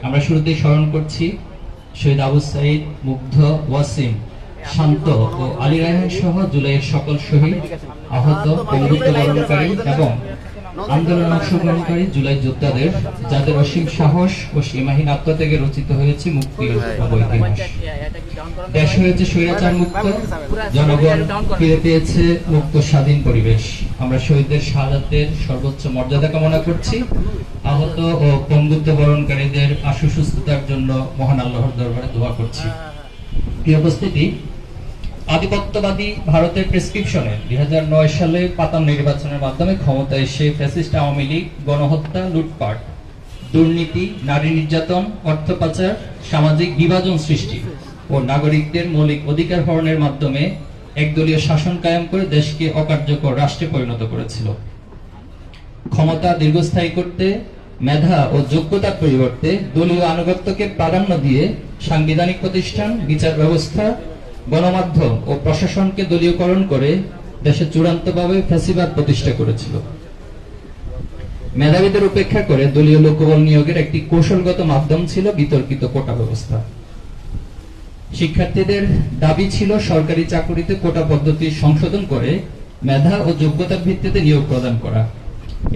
আমরা শুরুতেই স্মরণ করছি শহীদ আবু সাইদ, মুগ্ধ, ওয়াসিম, শান্ত ও আলী রায়হান সহ জুলাইয়ের সকল শহীদ, আহত, বরণকারী এবং আন্দোলন অংশগ্রহণকারী জুলাই যোদ্ধাদের, যাদের অসীম সাহস ও সীমাহীন আত্মত্যাগে রচিত হয়েছে মুক্তির নব ইতিহাস। দেশ হয়েছে স্বৈরাচার মুক্ত, জনগণ ফিরে পেয়েছে মুক্ত স্বাধীন পরিবেশ। আমরা শহীদদের শাহাদাতের সর্বোচ্চ মর্যাদা কামনা করছি। আহত ও পঙ্গুত্ব বরণকারীদের আশু সুস্থতার জন্য মহান আল্লাহর দরবারে দোয়া করছি। প্রিয় উপস্থিতি, আধিপত্যবাদী ভারতের প্রেসক্রিপশনে 2009 সালে পাতাম নির্বাচনের মাধ্যমে ক্ষমতায় এসে ফ্যাসিস্ট আওয়ামী লীগ গণহত্যা, লুটপাট, দুর্নীতি, নারী নির্যাতন, অর্থ পাচার, সামাজিক বিভাজন সৃষ্টি ও নাগরিকদের মৌলিক অধিকার হরণের মাধ্যমে একদলীয় শাসন কায়েম করে দেশকে অকার্যকর রাষ্ট্রে পরিণত করেছিল। ক্ষমতা দীর্ঘস্থায়ী করতে মেধা ও যোগ্যতার পরিবর্তে দলীয় আনুগত্যকে প্রাধান্য দিয়ে সাংবিধানিক প্রতিষ্ঠান, বিচার ব্যবস্থা, গণমাধ্যম ও প্রশাসনকে দলীয়করণ করে দেশে চূড়ান্তভাবে ফ্যাসিবাদ প্রতিষ্ঠা করেছিল। মেধাবীদের উপেক্ষা করে দলীয় লোকবল নিয়োগের একটি কৌশলগত মাধ্যম ছিল বিতর্কিত কোটা ব্যবস্থা। শিক্ষার্থীদের দাবি ছিল সরকারি চাকরিতে কোটা পদ্ধতি সংশোধন করে মেধা ও যোগ্যতার ভিত্তিতে নিয়োগ প্রদান করা।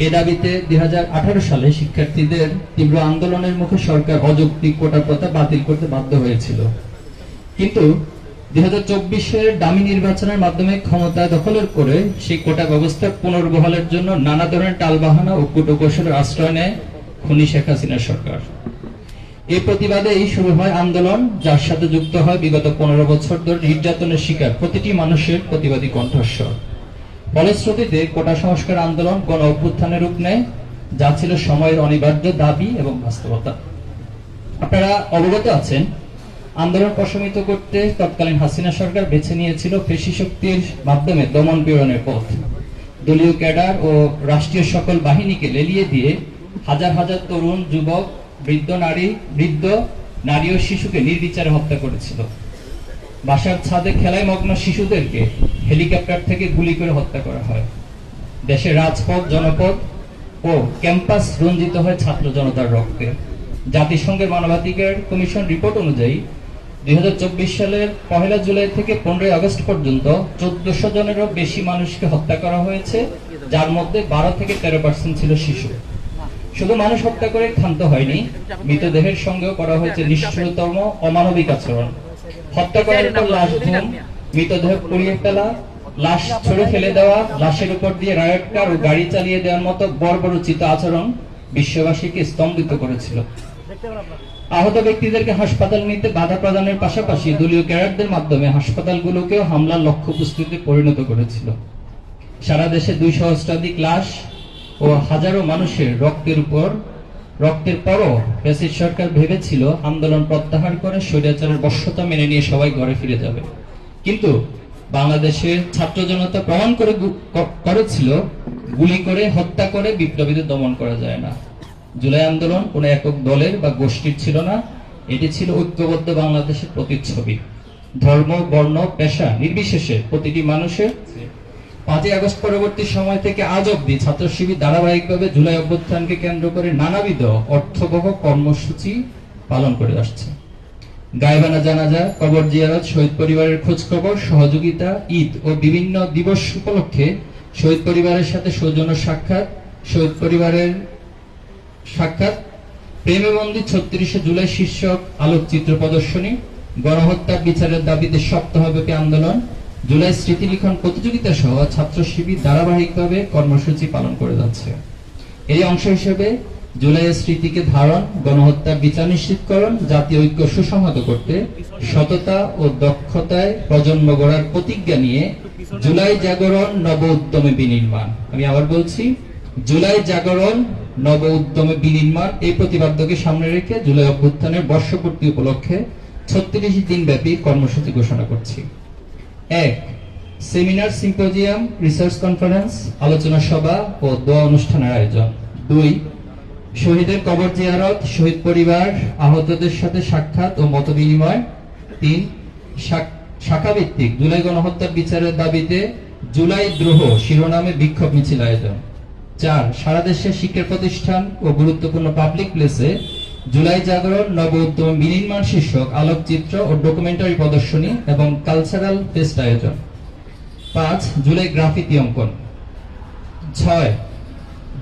এ দাবিতে 2018 সালে শিক্ষার্থীদের তীব্র আন্দোলনের মুখে সরকার অযৌক্তিক কোটা প্রথা বাতিল করতে বাধ্য হয়েছিল। কিন্তু 2024-এর ডামি নির্বাচনের মাধ্যমে ক্ষমতা দখলের করে সেই কোটা ব্যবস্থার পুনর্বহালের জন্য নানা ধরনের টালবাহানা ও কূটকৌশলের আশ্রয় নেয় খুনি শেখ হাসিনার সরকার। এই প্রতিবাদেই শুরু হয় আন্দোলন, যার সাথে যুক্ত হয় বিগত 15 বছর ধরে নির্যাতনের শিকার প্রতিটি মানুষের প্রতিবাদী কণ্ঠস্বর। ফলশ্রুতিতে কোটা সংস্কার আন্দোলন গণ অভ্যুত্থানের রূপ নেয়, যা ছিল সময়ের অনিবার্য দাবি এবং বাস্তবতা। আপনারা অবগত আছেন, আন্দোলন প্রশমিত করতে তৎকালীন হাসিনা সরকার বেছে নিয়েছিল পেশি শক্তির মাধ্যমে দমন পীড়নের পথ। দলীয় ক্যাডার ও রাষ্ট্রীয় সকল বাহিনীকে লেলিয়ে দিয়ে হাজার হাজার তরুণ, যুবক, বৃদ্ধ নারী ও শিশুকে নির্বিচারে হত্যা করেছিল। বাসার ছাদে খেলায় মগ্ন শিশুদেরকে হেলিকপ্টার থেকে গুলি করে হত্যা করা হয়। দেশের রাজপথ, জনপদ ও ক্যাম্পাস রঞ্জিত হয় ছাত্র জনতার রক্তে। জাতিসংঘের মানবাধিকার কমিশন রিপোর্ট অনুযায়ী 2024 সালের 1 জুলাই থেকে 15 আগস্ট পর্যন্ত 1400 জনেরও বেশি মানুষকে হত্যা করা হয়েছে, যার মধ্যে 12 থেকে 13% ছিল শিশু। শুধু মানুষ হত্যা করে ক্ষান্ত হয়নি, মৃতদেহের সঙ্গেও করা হয়েছে নিষ্ঠুরতম অমানবিক আচরণ। হত্যা করার পর লাশ গুম, মৃতদেহ পুড়িয়ে ফেলা, লাশ ছুঁড়ে ফেলে দেওয়া, লাশের উপর দিয়ে রায়ট কার ও গাড়ি চালিয়ে দেওয়ার মতো বর্বরোচিত আচরণ বিশ্ববাসীকে স্তম্ভিত করেছিল। আহত ব্যক্তিদেরকে হাসপাতাল নিতে বাধা প্রদানের পাশাপাশি দলীয় ক্যাডারদের মাধ্যমে হাসপাতালগুলোকেও হামলার লক্ষ্যবস্তুতে পরিণত করেছিল। সারা দেশে 200 সহস্রাধিক লাশ ও হাজারো মানুষের রক্তের পরও ফ্যাসিস্ট সরকার ভেবেছিল আন্দোলন প্রত্যাহার করে স্বৈরাচারের বশ্যতা মেনে নিয়ে সবাই ঘরে ফিরে যাবে। কিন্তু বাংলাদেশের ছাত্র জনতা প্রমাণ করেছিল গুলি করে, হত্যা করে বিপ্লবীদের দমন করা যায় না। জুলাই আন্দোলন কোন একক দলের বা গোষ্ঠীর ছিল না, এটি ছিল ঐক্যবদ্ধ বাংলাদেশের প্রতিচ্ছবি। ধর্ম, বর্ণ, পেশা নির্বিশেষে প্রতিটি মানুষের 5 আগস্ট পরবর্তী সময় থেকে আজ অব্দি ছাত্র শিবির ধারাবাহিকভাবে জুলাই অভ্যুত্থানকে কেন্দ্র করে নানাবিধ অর্থবহ কর্মসূচি পালন করে আসছে। গায়েবানা জানাজা, কবর জিয়ারত, শহীদ পরিবারের খোঁজ খবর, সহযোগিতা, ঈদ ও বিভিন্ন দিবস উপলক্ষে শহীদ পরিবারের সাথে সৌজন্য সাক্ষাৎ, শহীদ পরিবারের সাক্ষাৎ, প্রেমে বন্দী 36 জুলাই শীর্ষক আলোকচিত্র প্রদর্শনী, গণহত্যার বিচারের দাবিতে সপ্তাহব্যাপী আন্দোলন, জুলাই স্মৃতিলিখন প্রতিযোগিতা সহ ছাত্র শিবির ধারাবাহিকভাবে কর্মসূচি পালন করে যাচ্ছে। এই অংশ হিসেবে জুলাইয়ের স্মৃতিকে ধারণ, গণহত্যার বিচার নিশ্চিতকরণ, জাতীয় ঐক্য সুসংহত করতে সততা ও দক্ষতায় প্রজন্ম গড়ার প্রতিজ্ঞা নিয়ে জুলাই জাগরণ, নব উদ্যমে বিনির্মাণ। আমি আবার বলছি, জুলাই জাগরণ, নব উদ্যমে বিনির্মাণ এই প্রতিপাদ্যকে সামনে রেখে জুলাই অভ্যুত্থানের বর্ষপূর্তি উপলক্ষে 36 দিন ব্যাপী কর্মসূচি ঘোষণা করছি। 1. সেমিনার, সিম্পোজিয়াম, রিসার্চ কনফারেন্স, আলোচনা সভা ও দোয়া অনুষ্ঠানের আয়োজন। 2. শহীদের কবর জিয়ারত, শহীদ পরিবার, আহতদের সাথে সাক্ষাৎ ও মত বিনিময়। 3. শাখাভিত্তিক জুলাই গণহত্যার বিচারের দাবিতে জুলাই দ্রোহ শিরোনামে বিক্ষোভ মিছিল আয়োজন। 4. সারা দেশে শিক্ষা প্রতিষ্ঠান ও গুরুত্বপূর্ণ পাবলিক প্লেসে জুলাই জাগরণ নব উদ্যম বিনির্মাণ শীর্ষক আলোকচিত্র ও ডকুমেন্টারি প্রদর্শনী এবং কালচারাল ফেস্ট আয়োজন। 5 জুলাই গ্রাফিতি অঙ্কন। 6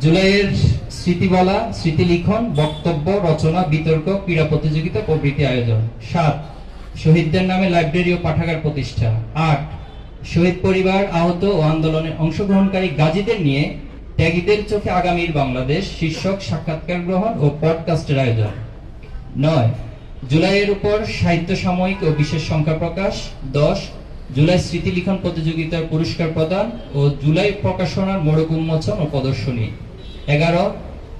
জুলাইয়ের স্মৃতি বলা, স্মৃতি লিখন, বক্তব্য রচনা, বিতর্ক, ক্রীড়া প্রতিযোগিতা প্রভৃতি আয়োজন। 7 শহীদদের নামে লাইব্রেরি ও পাঠাগার প্রতিষ্ঠা। 8 শহীদ পরিবার, আহত ও আন্দোলনে অংশগ্রহণকারী গাজীদের নিয়ে ত্যাগীদের চোখে আগামীর বাংলাদেশ শীর্ষক সাক্ষাৎকার গ্রহণ ও পডকাস্টের আয়োজন। 9 জুলাইয়ের উপর সাহিত্য সাময়িক ও বিশেষ সংখ্যা প্রকাশ। 10 জুলাই স্মৃতি লিখন প্রতিযোগিতার পুরস্কার প্রদান ও জুলাই প্রকাশনার মোড়ক উন্মোচন ও প্রদর্শনী। 11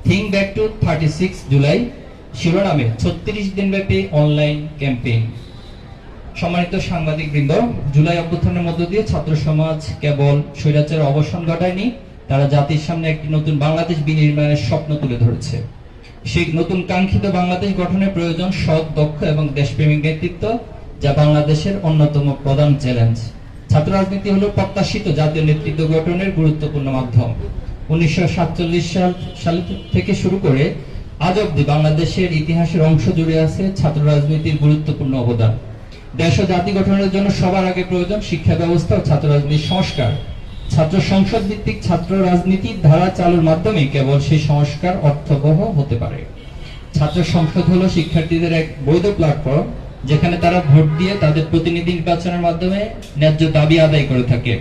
থিঙ্ক ব্যাক টু 36 জুলাই শিরোনামে 36 দিনব্যাপী অনলাইন ক্যাম্পেইন। সম্মানিত সাংবাদিক বৃন্দ, জুলাই অভ্যুত্থানের মধ্য দিয়ে ছাত্র সমাজ কেবল স্বৈরাচারের অবসান ঘটায়নি, তারা জাতির সামনে একটি নতুন বাংলাদেশ বিনির্মাণের স্বপ্ন তুলে ধরেছে। সেই নতুন কাঙ্ক্ষিত বাংলাদেশ গঠনের প্রয়োজন সৎ, দক্ষ এবং দেশপ্রেমিক নেতৃত্ব, যা বাংলাদেশের অন্যতম প্রধান চ্যালেঞ্জ। ছাত্র রাজনীতি হলো প্রত্যাশিত জাতীয় নেতৃত্ব গঠনের গুরুত্বপূর্ণ মাধ্যম। 1947 সাল থেকে শুরু করে আজ অব্দি বাংলাদেশের ইতিহাসের অংশ জুড়ে আছে ছাত্র রাজনীতির গুরুত্বপূর্ণ অবদান। দেশ ও জাতি গঠনের জন্য সবার আগে প্রয়োজন শিক্ষা ব্যবস্থা ও ছাত্র রাজনীতির সংস্কার। ছাত্র সংসদ ভিত্তিক ছাত্র রাজনীতির ধারা চালুর মাধ্যমে কেবল সেই সংস্কার অর্থবহ হতে পারে। ছাত্র সংসদ হলো শিক্ষার্থীদের এক বৈধ প্ল্যাটফর্ম, যেখানে তারা ভোট দিয়ে তাদের প্রতিনিধি নির্বাচনের মাধ্যমে ন্যায্য দাবি আদায় করে থাকে।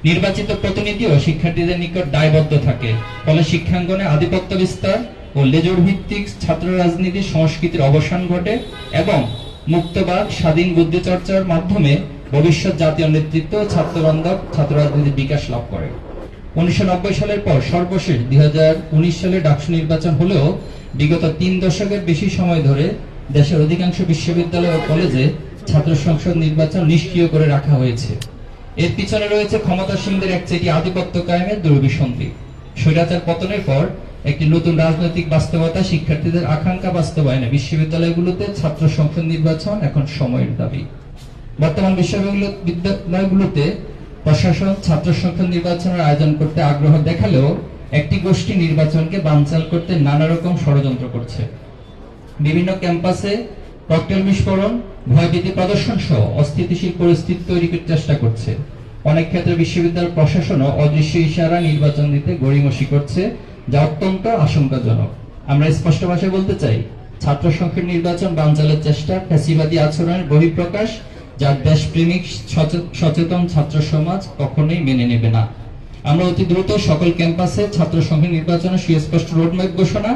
নির্বাচিত প্রতিনিধিও শিক্ষার্থীদের নিকট দায়বদ্ধ থাকে। ফলে শিক্ষাঙ্গনে আধিপত্য বিস্তার ও লেজুর ভিত্তিক ছাত্র রাজনীতির সংস্কৃতির অবসান ঘটে এবং মুক্তবাদ, স্বাধীন বুদ্ধি চর্চার মাধ্যমে ভবিষ্যৎ জাতীয় নেতৃত্ব ও ছাত্রবান্ধব ছাত্র রাজনীতির বিকাশ লাভ করে। 1990 সালের পর সর্বশেষ 2019 সালে ডাকসু নির্বাচন হলেও বিগত 3 দশকের বেশি সময় ধরে দেশের অধিকাংশ বিশ্ববিদ্যালয় ও কলেজে ছাত্র সংসদ নির্বাচন নিষ্ক্রিয় করে রাখা হয়েছে। এর পিছনে রয়েছে ক্ষমতাসীনদের একচেটিয়া আধিপত্য কায়েমের দুরভিসন্ধি। স্বৈরাচার পতনের পর একটি নতুন রাজনৈতিক বাস্তবতা শিক্ষার্থীদের আকাঙ্ক্ষা বাস্তবায়নে বিশ্ববিদ্যালয়গুলোতে ছাত্র সংসদ নির্বাচন এখন সময়ের দাবি। বর্তমান বিশ্ববিদ্যালয়গুলোতে প্রশাসন ছাত্র সংসদ নির্বাচনের আয়োজন করতে আগ্রহ দেখালেও একটি গোষ্ঠী নির্বাচনকে বানচাল করতে নানা রকম ষড়যন্ত্র করছে। বিভিন্ন ক্যাম্পাসে ককটেল বিস্ফোরণ, ভয়ভীতি প্রদর্শন সহ অস্থিতিশীল পরিস্থিতি তৈরি করার চেষ্টা করছে। অনেক ক্ষেত্রে বিশ্ববিদ্যালয় প্রশাসনও অদৃশ্য ইশারা নির্বাচন দিতে গড়িমসি করছে, যা অত্যন্ত আশঙ্কাজনক। আমরা স্পষ্ট ভাষায় বলতে চাই, ছাত্র সংসদ নির্বাচন বানচালের চেষ্টা ফ্যাসিবাদী আচরণের বহিঃপ্রকাশ, যা দেশপ্রেমিক সচেতন ছাত্র সমাজ কখনোই মেনে নেবে না। আমরা অতি দ্রুত সকল ক্যাম্পাসে ছাত্র সংসদ নির্বাচনের সুস্পষ্ট রোডম্যাপ ঘোষণা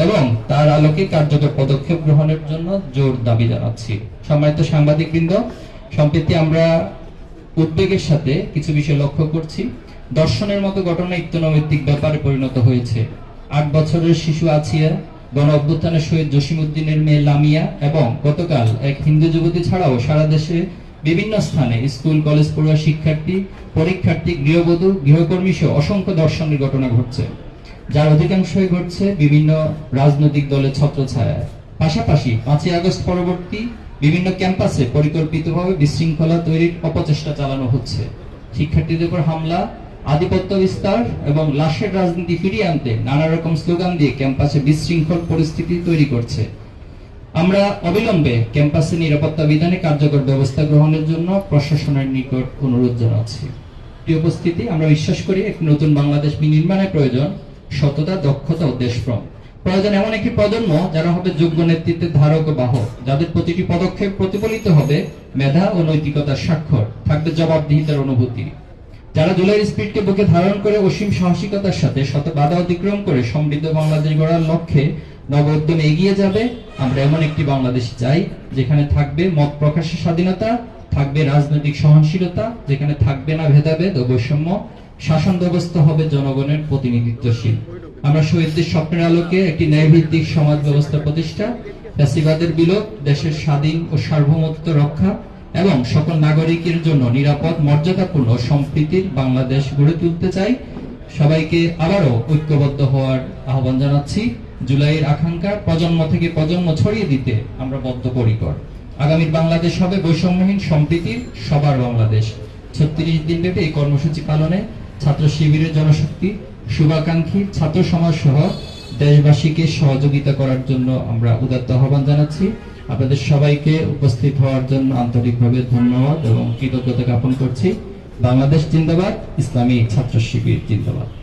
এবং তার আলোকে কার্যকর পদক্ষেপ গ্রহণের জন্য জোর দাবি জানাচ্ছি। সম্মানিত সাংবাদিকবৃন্দ, সম্প্রতি আমরা উদ্বেগের সাথে কিছু বিষয় লক্ষ্য করছি। দর্শনের মতো ঘটনা ইত্যনৈতিক ব্যাপারে পরিণত হয়েছে। 8 বছরের শিশু আছিয়া, গণ অভ্যুত্থানের শহীদ জসিমউদ্দিনের মেয়ে লামিয়া এবং গতকাল এক হিন্দু যুবতী ছাড়াও সারা দেশে বিভিন্ন স্থানে স্কুল কলেজ পড়ুয়া শিক্ষার্থী, পরীক্ষার্থী, গৃহবধূ, গৃহকর্মী সহ অসংখ্য দর্শনের ঘটনা ঘটছে, যার অধিকাংশই ঘটছে বিভিন্ন রাজনৈতিক দলের ছত্রছায়ায়। পাশাপাশি 5ই আগস্ট পরবর্তী বিভিন্ন ক্যাম্পাসে পরিকল্পিতভাবে বিশৃঙ্খলা তৈরির অপচেষ্টা চালানো হচ্ছে। শিক্ষার্থীদের উপর হামলা, আধিপত্য বিস্তার এবং লাশের রাজনীতি ফিরিয়ে আনতে নানা রকম স্লোগান দিয়ে ক্যাম্পাসে বিশৃঙ্খল পরিস্থিতি তৈরি করছে। আমরা অবিলম্বে ক্যাম্পাসে নিরাপত্তা বিধানে কার্যকর ব্যবস্থা গ্রহণের জন্য প্রশাসনের নিকট অনুরোধ জানাচ্ছি। প্রিয় উপস্থিতি, আমরা বিশ্বাস করি একটি নতুন বাংলাদেশ বিনির্মাণের প্রয়োজন সততা, দক্ষতা ও দেশপ্রেম। প্রয়োজন এমন একটি প্রজন্ম যারা হবে যোগ্য নেতৃত্বের ধারক ও বাহক, যাদের প্রতিটি পদক্ষেপ প্রতিফলিত হবে মেধা ও নৈতিকতার স্বাক্ষর, থাকবে জবাবদিহিতার অনুভূতি, যারা জুলাইয়ের স্পিরিটকে বুকে ধারণ করে অসীম সাহসিকতার সাথে শত বাধা অতিক্রম করে সমৃদ্ধ বাংলাদেশ গড়ার লক্ষ্যে নব উদ্যমে এগিয়ে যাবে। আমরা এমন একটি বাংলাদেশ চাই যেখানে থাকবে মত প্রকাশের স্বাধীনতা, থাকবে রাজনৈতিক সহনশীলতা, যেখানে থাকবে না ভেদাভেদ ও বৈষম্য, শাসন ব্যবস্থা হবে জনগণের প্রতিনিধিত্বশীল। আমরা শহীদদের স্বপ্নের আলোকে একটি ন্যায়ভিত্তিক সমাজ ব্যবস্থা প্রতিষ্ঠা, ফ্যাসিবাদের বিলোপ, দেশের স্বাধীন ও সার্বভৌমত্ব রক্ষা এবং সকল নাগরিকের জন্য নিরাপদ, মর্যাদাপূর্ণ সম্প্রীতির বাংলাদেশ গড়ে তুলতে চাই। সবাইকে আবারও ঐক্যবদ্ধ হওয়ার আহ্বান জানাচ্ছি। জুলাইয়ের আকাঙ্ক্ষা প্রজন্ম থেকে প্রজন্ম ছড়িয়ে দিতে আমরা বদ্ধপরিকর। আগামীর বাংলাদেশ হবে বৈষম্যহীন সম্প্রীতির সবার বাংলাদেশ। 36 দিনব্যাপী এই কর্মসূচি পালনে ছাত্র শিবিরের জনশক্তি, শুভাকাঙ্ক্ষী ছাত্র সমাজ সহ দেশবাসীকে সহযোগিতা করার জন্য আমরা উদাত্ত আহ্বান জানাচ্ছি। আপনাদের সবাইকে উপস্থিত হওয়ার জন্য আন্তরিকভাবে ধন্যবাদ এবং কৃতজ্ঞতা জ্ঞাপন করছি। বাংলাদেশ জিন্দাবাদ, ইসলামী ছাত্র শিবির জিন্দাবাদ।